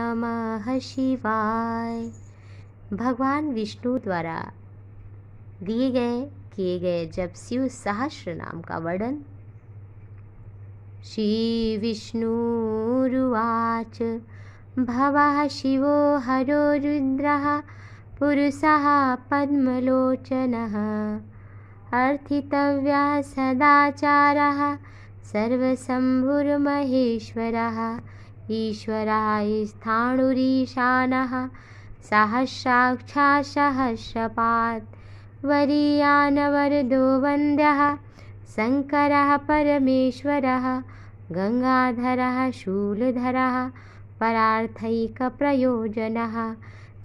नमः शिवाय। भगवान विष्णु द्वारा किए गए जब शिव सहस्र नाम का वर्णन। श्री विष्णुरुवाच भवः शिवो हरो रुद्रः पुरुषः पद्मलोचनः अर्थितव्यः सदाचारः सर्वशम्भुर्महेश्वरः ईश्वरः स्थाणुरीशानः सहस्राक्षात् सहस्रपात् वरीयानवरदो वन्द्यः शङ्करः परमेश्वरः गङ्गाधरः शूलधरः परार्थैकप्रयोजनः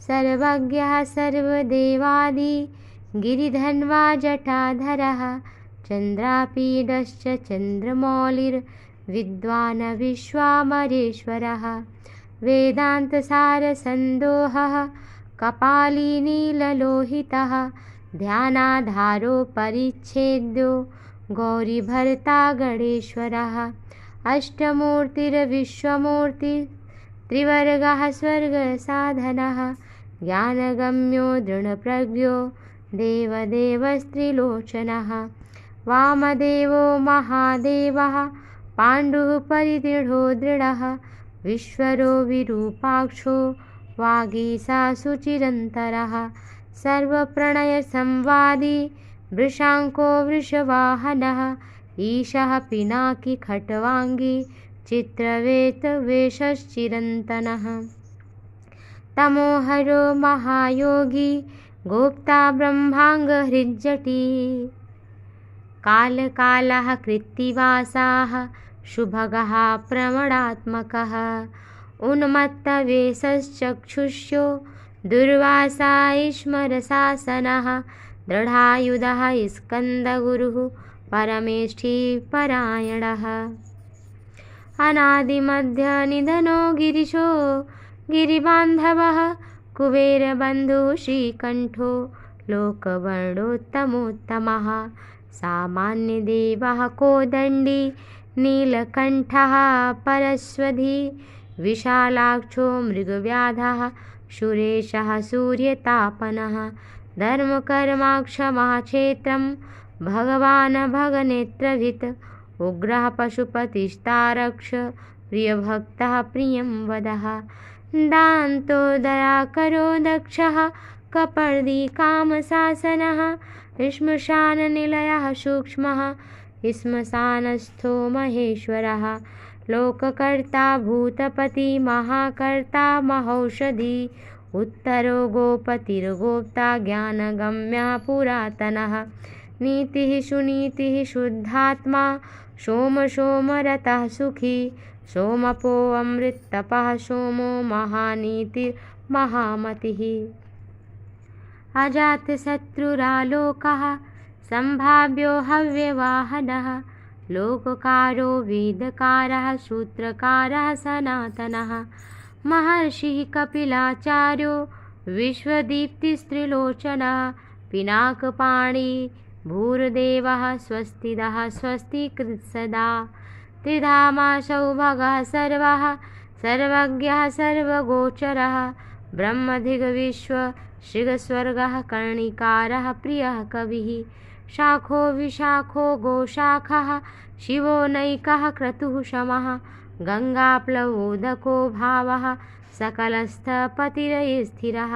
सर्वज्ञः सर्वदेवादि गिरिधन्वा जटाधरः चन्द्रापीडश्च चन्द्रमौलिर्विद्वान् विश्वामरेश्वरः वेदान्तसारसन्दोहः कपालीनीललोहितः ध्यानाधारो परिच्छेद्यो गौरीभर्ता गणेश्वरः अष्टमूर्तिर्विश्वमूर्ति त्रिवर्गः स्वर्गसाधनः ज्ञानगम्यो दृढप्रज्ञो देवदेवस्त्रिलोचनः वामदेवो महादेवः पाण्डुः परिदृढो दृढः विश्वरो विरूपाक्षो वागीशासुचिरन्तरः सर्वप्रणयसंवादी वृषाङ्को वृषवाहनः ईशः पिनाकी खट्वाङ्गी चित्रवेतवेषश्चिरन्तनः तमोहरो महायोगी गोप्ता ब्रह्माङ्गहृज्जटी कालकालः कृत्तिवासाः शुभगः प्रमदात्मकः उन्मत्तवेषश्चक्षुष्यो दुर्वासा ईश्वरशासनः दृढायुधः स्कन्दगुरुः परमेष्ठिपरायणः अनादिमध्यनिधनो गिरिशो गिरिबान्धवः कुबेरबन्धुः श्रीकण्ठो लोकवर्णोत्तमोत्तमः सामान्यदेवः कोदण्डी नीलकण्ठः परश्वधी विशालाक्षो मृगव्याधः सुरेशः सूर्यतापनः धर्मकर्माक्षमः क्षेत्रं भगवान् भगनेत्रभित् उग्रः पशुपतिस्तारक्ष प्रियभक्तः प्रियं वदः दान्तो दयाकरो दक्षः कपर्दी कामशासनः श्मशाननिलयः सूक्ष्मः श्मशानस्थो महेश्वरः लोककर्ता भूतपति महाकर्ता महौषधी उत्तरो गोपतिर्गोप्ता ज्ञानगम्यः पुरातनः नीतिः सुनीतिः शुद्धात्मा सोमरतः सुखी सोमपो अमृततपः सोमो महानीतिर्महामतिः अजातशत्रुरालोकः सम्भाव्यो हव्यवाहनः लोककारो वेदकारः सूत्रकारः सनातनः महर्षिः कपिलाचार्यो विश्वदीप्तिस्त्रिलोचनः पिनाकपाणि भूर्देवः स्वस्तिदः स्वस्तिकृत्सदा त्रिधामा सौभगः सर्वः सर्वज्ञः सर्वगोचरः ब्रह्मदिग्विश्व श्रीस्वर्गः कर्णिकारः प्रियः कविः शाखो विशाखो गोशाखः शिवो नैकः क्रतुः शमः गङ्गाप्लवोदको भावः सकलस्थपतिरस्थिरः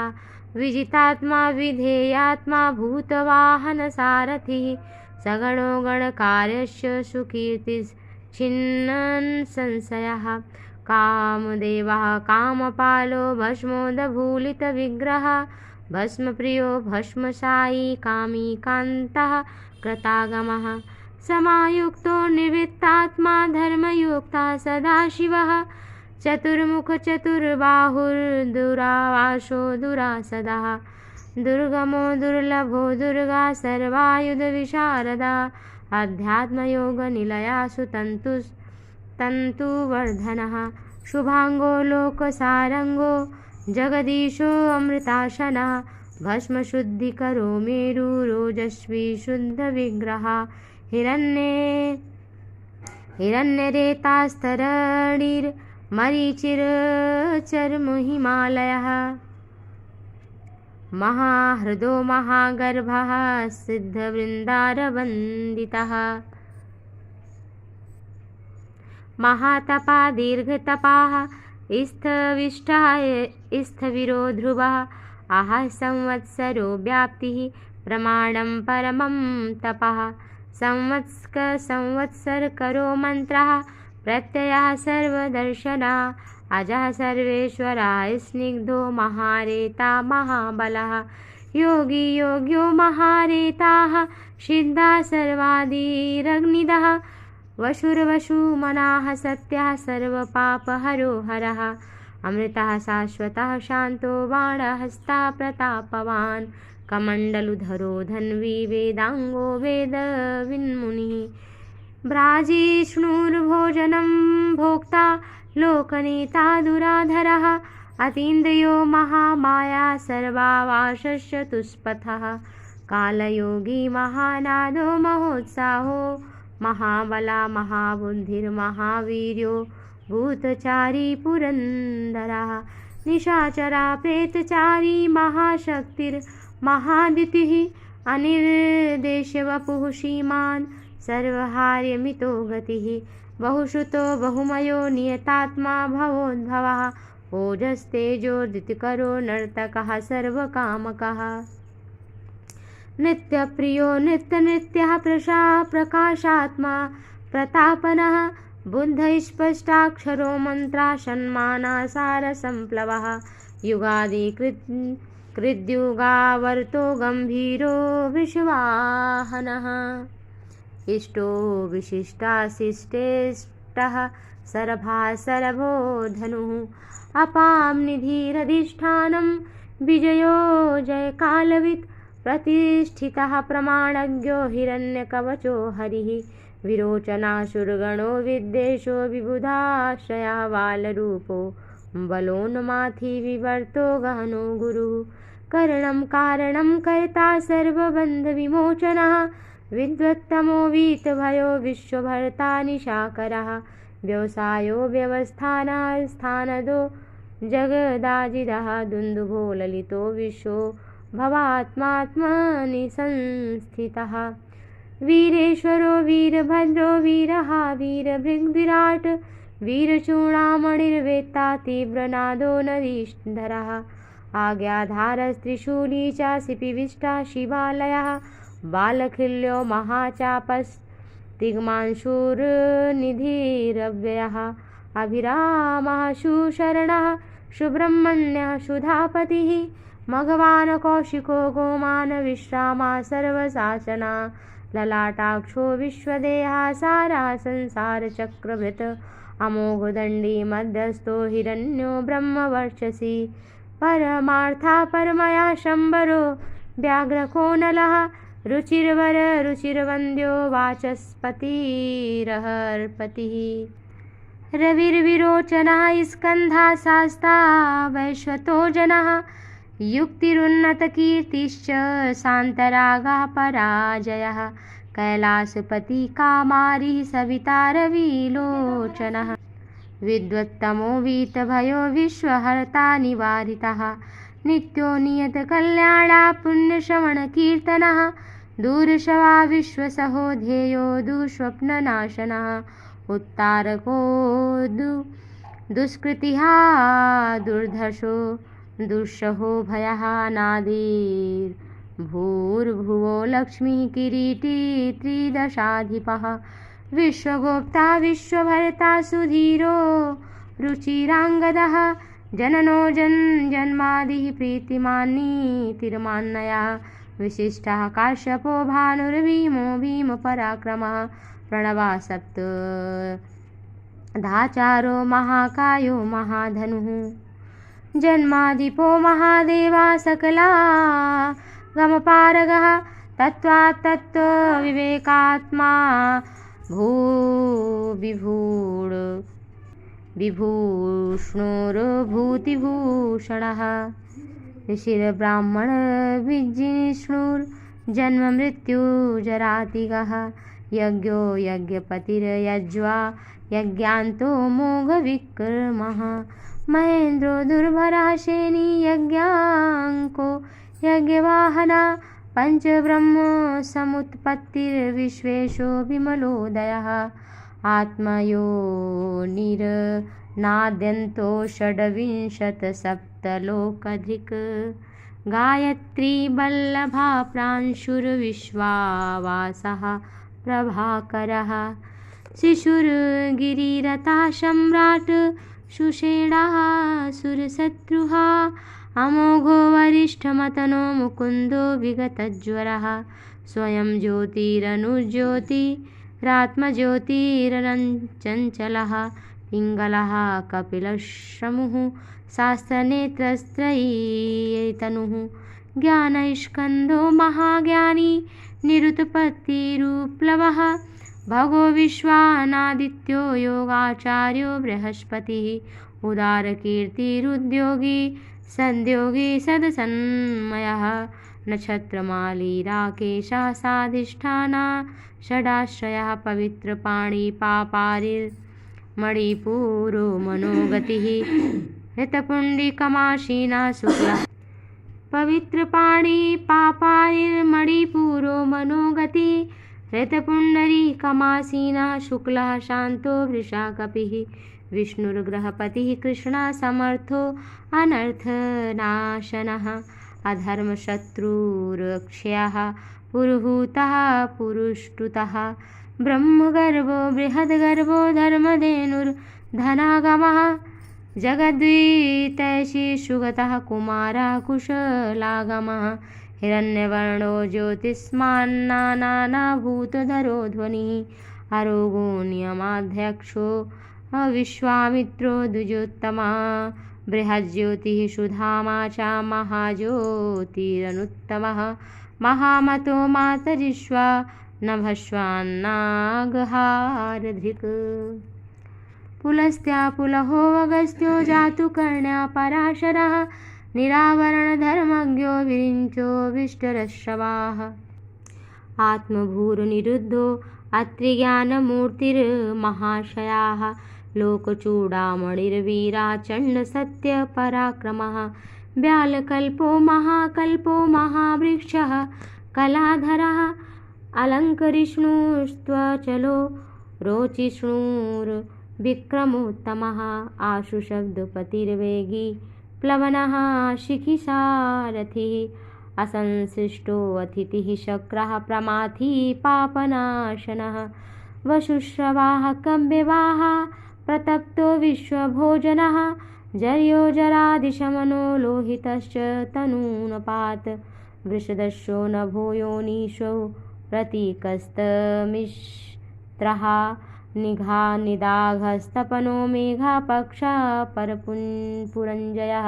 विजितात्मा विधेयात्मा भूतवाहनसारथिः सगणो गणकार्यस्य सुकीर्तिश्छिन्नन् संशयः कामदेवः कामपालो भस्मोदभूलितविग्रहः भस्मप्रियो भस्मसायी कामी कान्तः कृतागमः समायुक्तो निवृत्तात्मा धर्मयुक्तः सदाशिवः चतुर्मुख चतुर्बाहुर्दुरावासो दुरासदः दुर्गमो दुर्लभो दुर्गा सर्वायुधविशारदा अध्यात्मयोगनिलयासु तन्तुवर्धनः शुभांगो लोकसारंगो जगदीशो अमृताशनः भस्मशुद्धिकरो मेरुरोजस्वी शुद्धविग्रहः हिरण्यरेतास्तरणिर् मरीचिर्चर्महिमालयः महाहृदो महागर्भः सिद्धवृन्दारवन्दितः महातपा दीर्घतपाः स्थविरो ध्रुवः आह संवत्सरो व्याप्तिः प्रमाणं परमं तपः संवत्सरकरो मन्त्रः प्रत्ययः सर्वदर्शना अजः सर्वेश्वराय स्निग्धो महारेता महाबलः योगी योग्यो महारेताः सिद्धा सर्वादिरग्निदः वशुर्वशुमनाः सत्यः सर्वपापहरो हरः अमृतः शाश्वतः शान्तो बाणहस्ता प्रतापवान् कमण्डलुधरो धन्वी वेदाङ्गो वेदविन्मुनिः ब्राजिष्णुर्भोजनं भोक्ता लोकनेता दुराधरः अतीन्द्रियो महामाया सर्वावाशश्चतुष्पथः कालयोगी महानादो महोत्साहो महाबला महाबुद्धिर्महावीर्यो भूतचारी पुरन्दरः निशाचरा प्रेतचारी महाशक्तिर्महादितिः अनिर्देशवपुः श्रीमान् सर्वहार्यमितो गतिः बहुश्रुतो बहुमयो नियतात्मा भवोद्भवः ओजस्तेजोदितिकरो नर्तकः सर्वकामकः नित्यप्रियो नित्यनृत्यः प्रकाशात्मा प्रतापनः बुद्धैस्पष्टाक्षरो मन्त्राशन्मानासारसम्प्लवः युगादिकृद्युगावर्तो गम्भीरो विश्ववाहनः इष्टो विशिष्टाशिष्टेष्टः सरभासरभो धनुः अपां निधिरधिष्ठानं विजयो जयकालवित् प्रतिष्ठितः प्रमाणज्ञो हिरण्यकवचो हरिः विरोचनासुरगणो विद्वेषो विबुधाश्रयः बालरूपो बलोन्माथि विवर्तो गहनो गुरुः करणं कारणं कर्ता सर्वबन्धविमोचनः विद्वत्तमो वीतभयो विश्वभर्ता निशाकरः व्यवसायो व्यवस्थानः स्थानदो जगदाजिदः दुन्दुभो ललितो विश्वो भवात्मात्मनि संस्थितः वीरेश्वरो वीरभद्रो वीरः वीरभृग्विराट् वीरचूडामणिर्वेत्ता तीव्रनादो नदीधरः आज्ञाधारस्त्रिशूली च शिपिविष्टा शिवालयः बालखिल्यो महाचापस्तिग्मांशुर्निधिरव्ययः अभिरामः सुशरणः सुब्रह्मण्यः सुधापतिः मघवान कौशिको गोमान विश्रामा सर्वशासना ललाटाक्षो विश्वदेहा सारा संसारचक्रभृत अमोघदण्डी मध्यस्थो हिरण्यो ब्रह्मवर्चसी परमार्था परमया शम्बरो व्याघ्रकोनलः रुचिर्वर रुचिर्वन्द्यो वाचस्पतिरहर्पतिः रविर्विरोचनः स्कन्धा शास्ता वैश्वतो जनः युक्तिरुन्नतकीर्तिश्च शान्तरागः पराजयः कैलासपति कामारिः सविता रविलोचनः विद्वत्तमो वीतभयो विश्वहर्ता निवारितः नित्यो नियतकल्याणा पुण्यश्रवणकीर्तनः दूरशवा विश्वसहो ध्येयो दुःस्वप्ननाशनः उत्तारको दुष्कृतिः दुर्धर्षो दुःसहो भयः नादिर्भूर्भुवो लक्ष्मीः किरीटी त्रिदशाधिपः विश्वगोप्ता विश्वभर्ता सुधीरो रुचिराङ्गदः जननो जन्मादिः प्रीतिमान्नीतिर्मान्यः विशिष्टः काश्यपो भानुर्भीमो भीमपराक्रमः प्रणवा सप्त धाचारो महाकायो महाधनुः जन्मादिपो महादेवा सकला गमपारगः तत्त्वात् तत्त्वविवेकात्मा विभूष्णुर्भूतिभूषणः ऋषिर्ब्राह्मणविजिष्णुर्जन्ममृत्युजरातिगः यज्ञो यज्ञपतिर्यज्वा यज्ञान्तो मोघविक्रमः महेन्द्रो दुर्भरः शेनी यज्ञाङ्को यज्ञवाहना पञ्चब्रह्म समुत्पत्तिर्विश्वेशो विमलोदयः आत्मयोनिर्नाद्यन्तो षड्विंशतिसप्तलोकधिक गायत्री वल्लभा प्रांशुर्विश्वावासः प्रभाकरः शिशुर्गिरिरता सम्राट् सुषेणाः सुरशत्रुः अमोघो वरिष्ठमतनो मुकुन्दो विगतज्वरः स्वयं ज्योतिरनुज्योतिरात्मज्योतिरनञ्चञ्चलः पिङ्गलः कपिलश्रमुः शास्त्रनेत्रस्त्रयीतनुः ज्ञानैष्कन्धो महाज्ञानी निरुत्पत्तिरुप्लवः भगो विश्वानादित्यो योगाचार्यो बृहस्पतिः उदारकीर्तिरुद्योगी सद्योगी सदसन्मयः नक्षत्रमाली राकेशः साधिष्ठाना षडाश्रयः पवित्रपाणिपापारिर्मणिपूरो मनोगतिः ऋतपुण्डिकमाशीना शुक्लः पवित्रपाणिपापारिर्मणिपूरो मनोगतिः ऋतपुण्डरीकमासीनः शुक्लः शान्तो वृषा कपिः विष्णुर्ग्रहपतिः कृष्णः समर्थो अनर्थनाशनः अधर्मशत्रुरक्षयः पुरुहूतः पुरुष्टुतः ब्रह्मगर्भो बृहद्गर्भो धर्मधेनुर्धनागमः जगद्वीतैषिषुगतः कुमारः कुशलागमः हिरण्यवर्णो ज्योतिष्मान्नानाभूतधरो ध्वनिः अरोगो नियमाध्यक्षो विश्वामित्रो द्विजोत्तमः बृहज्योतिः सुधामा च महाज्योतिरनुत्तमः महामतो मातरिश्वा नभस्वान्नागहारधृक् पुलस्त्या पुलहो अगस्त्यो जातुकर्ण्या पराशरः निरावरणधर्मज्ञो विरिञ्चो विष्टरश्रवाः आत्मभूरनिरुद्धो अत्रिज्ञानमूर्तिर्महाशयाः लोकचूडामणिर्वीरा चण्डसत्यपराक्रमः व्यालकल्पो महाकल्पो महावृक्षः कलाधरः अलङ्करिष्णुस्त्वचलो रोचिष्णुर्विक्रमोत्तमः आशुशब्दपतिर्वेगी प्लवनः शिखिसारथिः असंसृष्टो अतिथिः शक्रः प्रमाथी पापनाशनः वशुश्रवाः कव्यवाः प्रतप्तो विश्वभोजनः जर्यो जरादिशमनो लोहितश्च तनूनपात् वृषदशो नभो योनिषो प्रतीकस्तमिश्त्रः निघा निदाघस्तपनो मेघापक्षा परपुरञ्जयः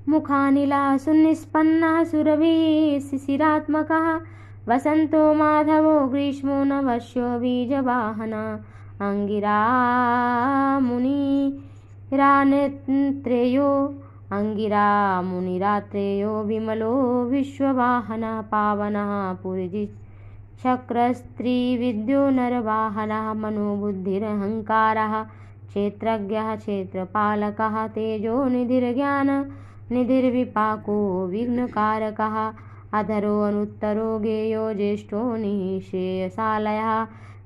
मुखानिला सुनिष्पन्नः सुरभिः शिशिरात्मकः वसन्तो माधवो ग्रीष्मो नवश्यो बीजवाहनः अंगिरा मुनिरात्रेयो विमलो विश्ववाहनः पावनः पुरीचक्रस्त्रिविद्यो नरवाहनः मनोबुद्धिरहङ्कारः क्षेत्रज्ञः क्षेत्रपालकः तेजो निधिर्विपाको विघ्नकारकः अधरो अनुत्तरो गेयो ज्येष्ठो निःशेयशालयः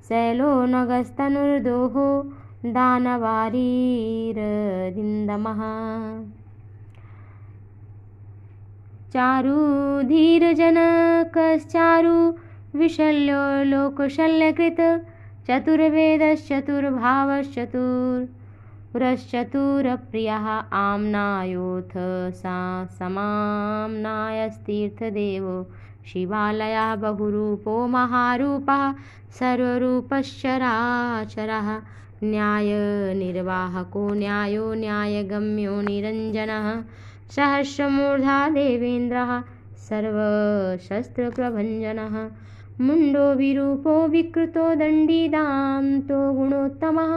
शैलो नगस्तनुर्दोहो दानवारीररिन्दमः चारुधीरजनकश्चारु विशल्यो लोकशल्यकृत चतुर्वेदश्चतुर्भावश्चतुरश्चतुरप्रियः आम्नायोऽथ समाम्नायस्तीर्थदेवो शिवालयः बहुरूपो महारूपः सर्वरूपश्चराचरः न्यायनिर्वाहको न्यायो न्यायगम्यो निरञ्जनः सहस्रमूर्धा देवेन्द्रः सर्वशस्त्रप्रभञ्जनः मुण्डो विरूपो विकृतो दण्डिदान्तो गुणोत्तमः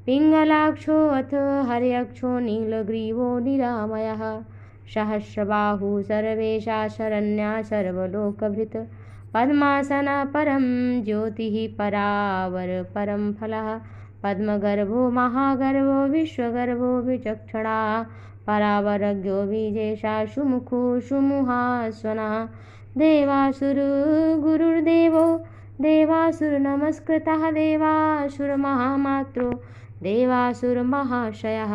पिङ्गलाक्षो अथ हर्यक्षो नीलग्रीवो निरामयः सहस्रबाहु सर्वेशा शरण्या सर्वलोकभृत् पद्मासनः परं ज्योतिः परावर परं फलः पद्मगर्भो महागर्भो विश्वगर्भो विचक्षणः परावरज्ञो विजेशा सुमुखो सुमुहास्वनः देवासुरगुरुर्देवो देवासुरनमस्कृतः देवासुरमहामात्रो देवासुरमहाशयः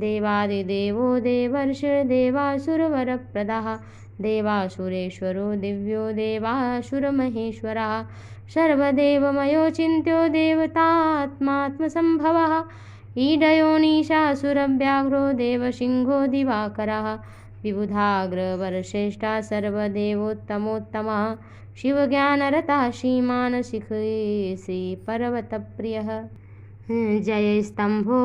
देवादिदेवो देवर्षिर्देवासुरवरप्रदः देवासुरेश्वरो दिव्यो देवासुरमहेश्वरः सर्वदेवमयो चिन्त्यो देवतात्मात्मसम्भवः ईडयोनिशासुरव्याघ्रो देवसिंहो दिवाकरः विबुधाग्रवरश्रेष्ठा सर्वदेवोत्तमोत्तमः शिवज्ञानरतः श्रीमान् श्रीपर्वतप्रियः जयस्तम्भो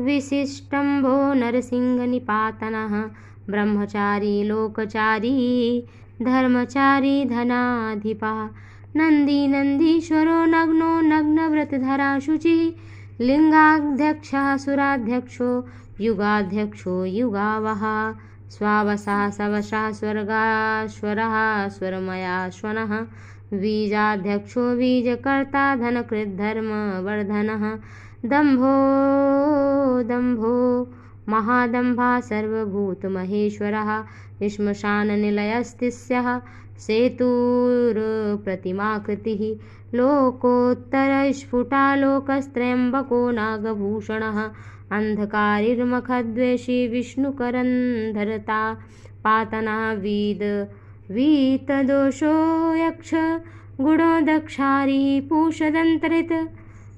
विशिष्टम्भो नरसिंहनिपातनः ब्रह्मचारी लोकचारी धर्मचारी धनाधिपः नन्दीश्वरो नग्नो नग्नव्रतधरा शुचिः लिंगाध्यक्षः सुराध्यक्षो युगाध्यक्षो युगावः स्वावसः सवशः स्वर्गाश्वरः स्वरमयाश्वनः बीजाध्यक्षो बीजकर्ता धनकृद्धर्मवर्धनः दम्भो महादम्भः सर्वभूतमहेश्वरः श्मशाननिलयस्तिस्यः सेतुर्प्रतिमाकृतिः लोकोत्तरस्फुटालोकस्त्र्यम्बको नागभूषणः अन्धकारिर्मखद्वेषी विष्णुकरन्धरता पातनः वीतदोषो यक्ष गुणो दक्षारिः पूषदन्तरित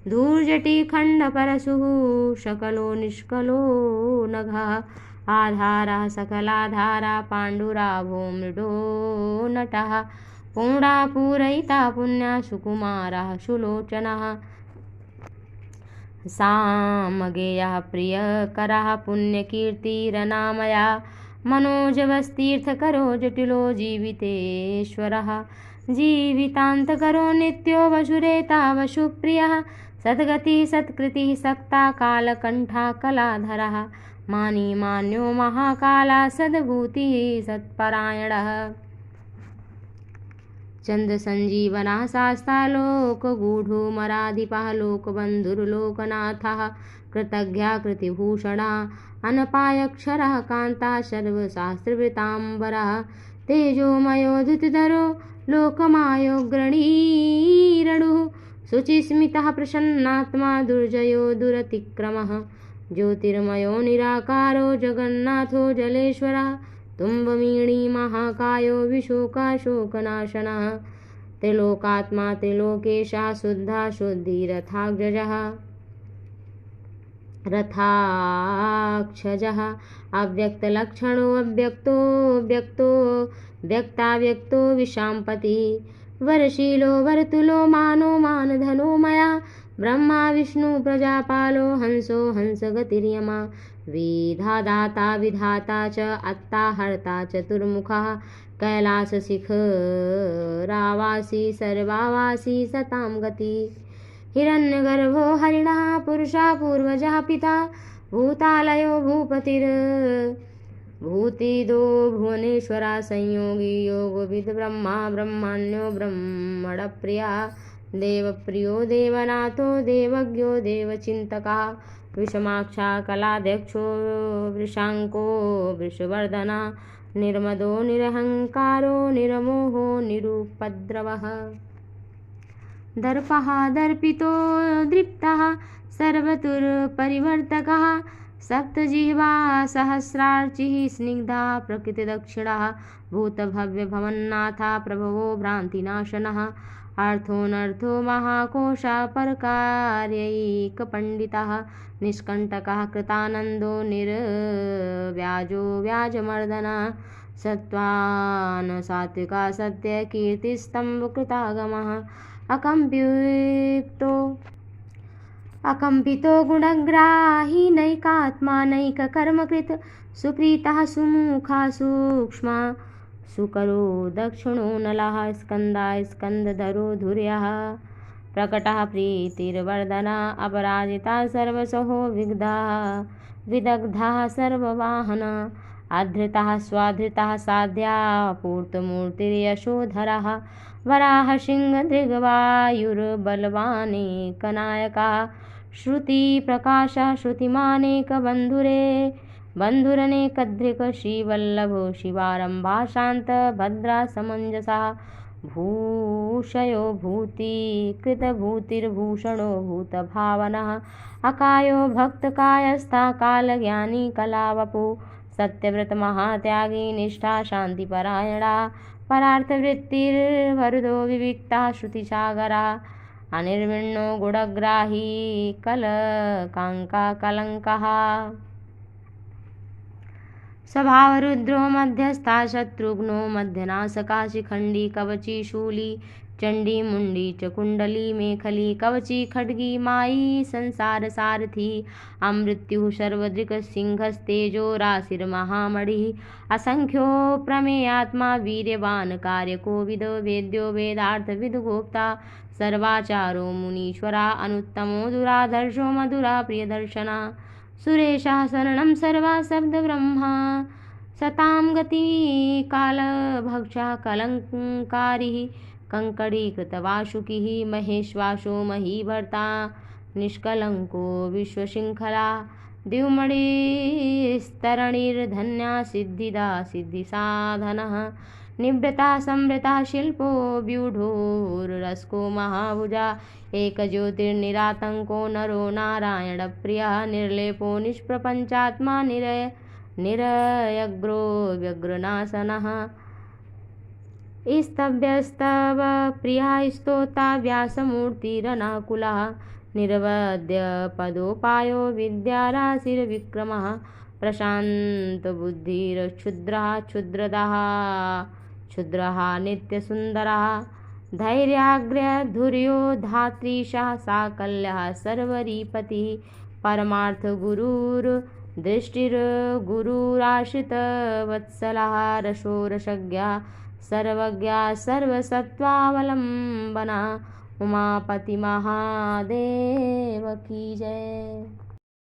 धूर्जटिखण्डपरशुः शकलो निष्कलो नघः आधारः सकलाधारा पाण्डुराभो मृडो नटः पूर्णा पूरयिता पुण्या सुकुमारः सुलोचनः सामगेयः प्रियकरः पुण्यकीर्तिरनामया मनोजवस्तीर्थकरो जटिलो जीवितेश्वरः जीवितान्तकरो नित्यो वशुरेता वशुप्रियः सद्गतिः सत्कृतिः सक्ता कालकण्ठा कलाधरः मानी मान्यो महाकाला सद्भूतिः सत्परायणः चन्द्रसञ्जीवनः शास्ता लोकगूढोमराधिपः लोकबन्धुर्लोकनाथः कृतज्ञा कृतिभूषणः अनपायक्षरः कान्तः सर्वशास्त्रवृताम्बरः तेजोमयो धृतिधरो लोकमायोग्रणीरणुः शुचिस्मितः प्रसन्नात्मा दुर्जयो दुरतिक्रमः ज्योतिर्मयो निराकारो जगन्नाथो जलेश्वरः तुम्बमीणी महाकायो विशोकाशोकनाशनः त्रिलोकात्मा त्रिलोकेशः शुद्धः शुद्धिरथाग्रजः रथाक्षजः अव्यक्तलक्षणो अव्यक्तो व्यक्तो व्यक्ताव्यक्तो विशाम्पतिः वरशीलो वरतुलो मानो मानधनो मया ब्रह्मा विष्णु प्रजापालो हंसो हंसगतिर्यमा विधाता विधाता च अत्ता हर्ता चतुर्मुखः कैलासशिखरावासी सर्वावासी सतां गति हिरण्यगर्भो हरिणः पुरुषः पूर्वजः पिता भूतालयो भूतिदो भुवनेश्वरा संयोगी योगविद ब्रह्मा ब्रह्मण्यो ब्रह्मणप्रिया देवप्रियो देवनाथो देवज्ञो देवचिन्तकः विषमाक्षा कलाध्यक्षो वृषाङ्को वृषवर्धना निर्मदो निरहङ्कारो निरमोहो निरुपद्रवः दर्पः दर्पितो दृप्तः सर्वतुर्परिवर्तकः सप्तजिह्वा सहस्रार्चिः स्निग्धा प्रकृतिदक्षिणः भूतभव्यभवन्नाथा प्रभवो भ्रान्तिनाशनः अर्थोऽनर्थो महाकोशः परकार्यैकपण्डितः निष्कण्टकः कृतानन्दो निर्व्याजो व्याजमर्दनः सत्त्वान् सात्विका सत्यकीर्तिस्तम्भकृतागमः अकम्पितो गुणग्राही नैकात्मा नैककर्मकृत सुप्रीतः सुमुखा सूक्ष्मा सुकरो दक्षिणो नलः स्कन्दा स्कन्दधरो धुर्यः प्रकटः प्रीतिर्वर्धना अपराजिता सर्वसहो विदग्धः सर्ववाहन आधृतः स्वाधृतः साध्या पूर्तमूर्तिर्यशोधरः वराहसिंहदृग्वायुर्बलवानेकनायकः श्रुतिप्रकाशः श्रुतिमानेकबन्धुरे बन्धुरनेकधृक् श्रीवल्लभो शिवारम्भा शान्तभद्रा समञ्जसः भूषयो भूतिकृतभूतिर्भूषणो भूतभावनः अकायो भक्तकायस्था कालज्ञानी कलावपु सत्यव्रतमहात्यागी निष्ठा शान्तिपरायणा परार्थवृत्तिर्वरुदो विविक्ता श्रुतिसागरः अनिर्विण्णो गुणग्राही कलकाङ्काकलङ्कः स्वभावरुद्रो मध्यस्था शत्रुघ्नो मध्यनासका शिखण्डी कवची शूली चण्डी मुण्डी च कुण्डली मेखली कवची खड्गी मायी संसारसारथी अमृत्युः सर्वदृक् सिंहस्तेजो राशिर्महामणिः असंख्यो प्रमेयात्मा वीर्यवान् कार्यकोविदो वेद्यो वेदार्थविदुगोप्ता सर्वाचारो मुनीश्वरा अनुत्तमो दुराधर्षो मधुरा प्रियदर्शना सुरेशः शरणं सर्वा शब्दब्रह्मा सतां गति कालभक्षः कलङ्कारिः कङ्कणीकृतवासुकिः महेश्वासो महीभर्ता निष्कलङ्को विश्वशृङ्खला द्युमणिस्तरणिर्धन्या सिद्धिदा सिद्धिसाधनः निवृता संवृता शिल्पो व्यूढोरस्को महाभुजा एकज्योतिर्निरातङ्को नरो नारायणप्रियः निर्लेपो निष्प्रपञ्चात्मा निरयग्रो व्यग्रनाशनः स्तव्यस्तव प्रिया स्तोता व्यासमूर्तिरनाकुलः निर्वद्य पदोपायो विद्याराशिर्विक्रमः प्रशान्तबुद्धिर्क्षुद्रः क्षुद्रः नित्यसुन्दरः धैर्याग्र्यधुर्यो धात्रीशः साकल्यः सर्वरीपतिः परमार्थगुरुर्दृष्टिर्गुरुराश्रितवत्सलः रसोरसज्ञः सर्वज्ञा सर्वसत्त्वावलम्बना उमापति महादेव की जय।